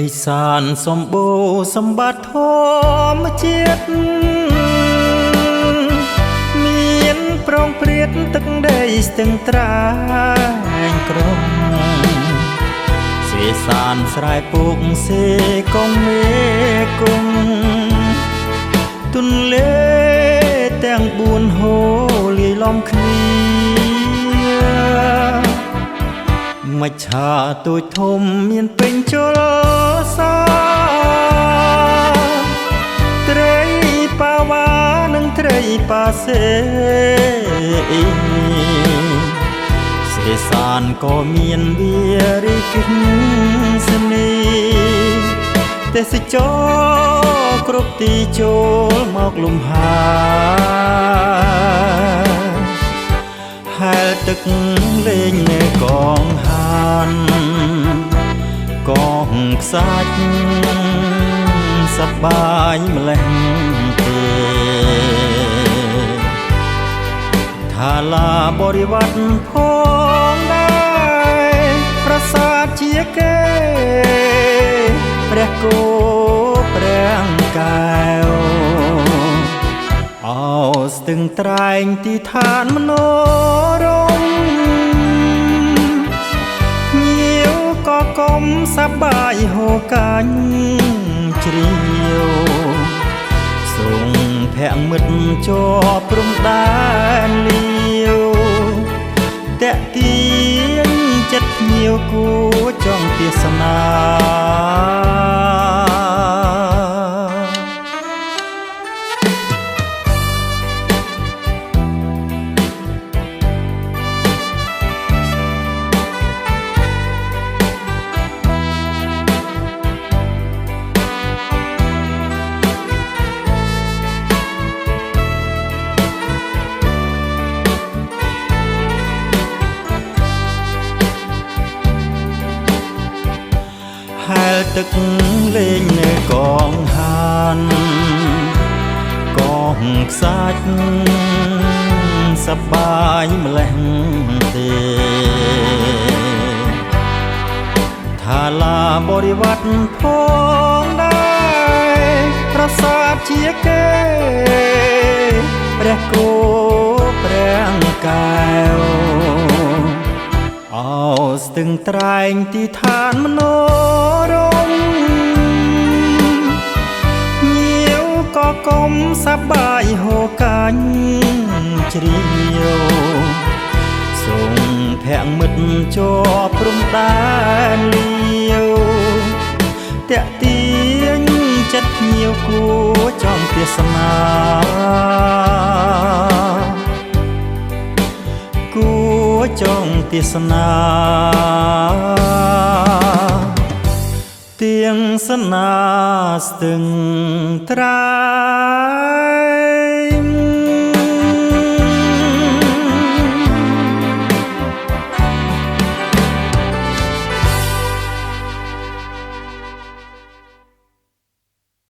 ឥសានសម្បូរសម្បត្តិធម្មជាតិមានប្រងព្រាតទឹកដីស្ទឹងត្រែងក្រុងសេសានស្រែពុកសេកងមេគង្គទុនលេទាំង4ហូរលាយឡំគ្នាមច្ឆាទូចធំមានពេញជលសាត្រីប៉ាវ៉ានិងត្រីប៉ាសេសេសានក៏មានវារីកស្នេហ៍ទេសចរគ្រប់ទីចូលមកលំហាហែលទឹកលេងនៅកងហានកងខ្សាច់សប្បាយម្លេះទេថាឡាបរិវត្តផងដែរប្រាសាទជាគេព្រះគោព្រះកែវអោស្ទឹងត្រែងទីឋានមនោរម្យញៀវក៏កុំសប្បាយហូរកាញ់ជ្រាវសូមភ័ក្រមិត្តជាប់ព្រំដែនលាវតាក់ទាញចិត្តភ្ញៀវគួរចង់ទេសនាហែលទឹកលេងនៅកងហានកងខ្សាច់សប្បាយម្លេះទេថាឡាបរិវត្តផងដែរប្រាសាទជាគេព្រះគោព្រះកែវអោស្ទឹងត្រែងទីឋានមនោរម្យញៀវក៏កុំសប្បាយហូរកាញ់ជ្រាវសូមភ័ក្រមិត្តជាប់ព្រំដែនលាវតាក់ទាញចិត្តភ្ញៀវគួរចង់ទេសនាគួរចង់ទេសនាទៀងសនាស្ទឹងត្រែង